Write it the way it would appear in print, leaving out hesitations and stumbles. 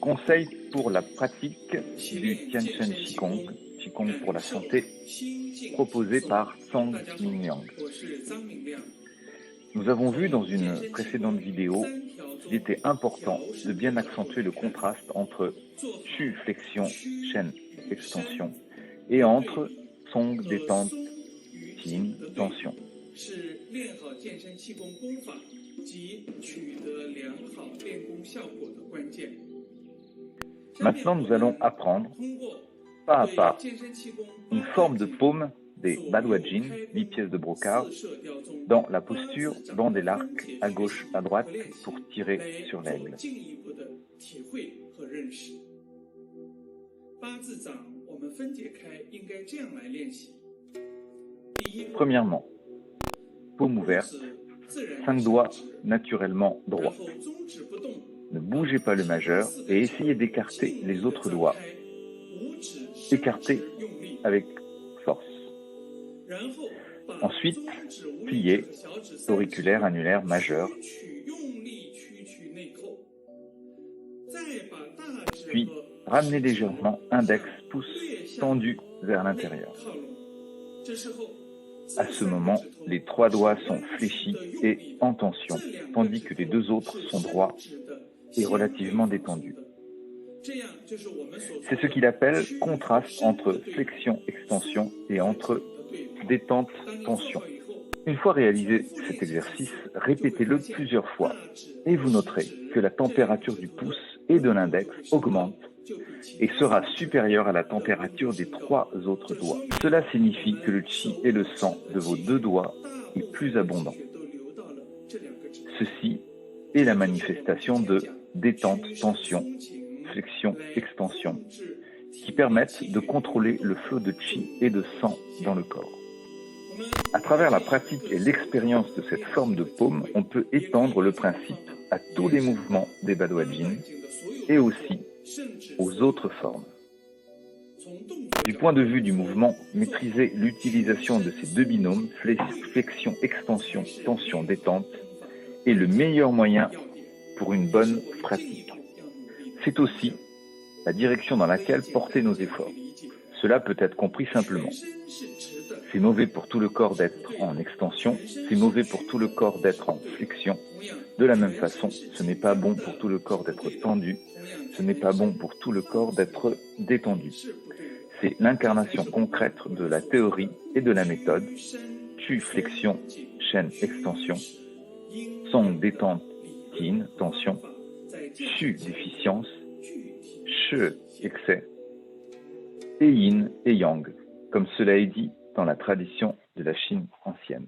Conseils pour la pratique du Tianchen Qigong, Qigong pour la santé, proposé par Song Mingyang. Nous avons vu dans une précédente vidéo qu'il était important de bien accentuer le contraste entre Qu flexion, Shen extension et entre Song détente, Qin tension. Maintenant, nous allons apprendre, pas à pas, une forme de paume des Baluajin, 8 pièces de brocart, dans la posture bande et l'arc, à gauche, à droite, pour tirer sur l'aigle. Premièrement, paume ouverte, 5 doigts naturellement droits. Ne bougez pas le majeur et essayez d'écarter les autres doigts. Écartez avec force. Ensuite, pliez, auriculaire, annulaire, majeur. Puis, ramenez légèrement index, pouce tendu vers l'intérieur. À ce moment, les 3 doigts sont fléchis et en tension, tandis que les 2 autres sont droits et relativement détendus. C'est ce qu'il appelle contraste entre flexion-extension et entre détente-tension. Une fois réalisé cet exercice, répétez-le plusieurs fois et vous noterez que la température du pouce et de l'index augmente et sera supérieure à la température des 3 autres doigts. Cela signifie que le qi et le sang de vos 2 doigts est plus abondant. Ceci est la manifestation de détente-tension, flexion-extension, qui permettent de contrôler le flot de qi et de sang dans le corps. À travers la pratique et l'expérience de cette forme de paume, on peut étendre le principe à tous les mouvements des Baluajin et aussi aux autres formes. Du point de vue du mouvement, maîtriser l'utilisation de ces 2 binômes, flexion-extension, tension-détente, est le meilleur moyen pour une bonne pratique. C'est aussi la direction dans laquelle porter nos efforts. Cela peut être compris simplement. C'est mauvais pour tout le corps d'être en extension, c'est mauvais pour tout le corps d'être en flexion. De la même façon, ce n'est pas bon pour tout le corps d'être tendu, ce n'est pas bon pour tout le corps d'être détendu. C'est l'incarnation concrète de la théorie et de la méthode. Qu flexion, Shen extension, Song détente, Qin tension, Shu déficience, She excès, et Yin et Yang, comme cela est dit dans la tradition de la Chine ancienne.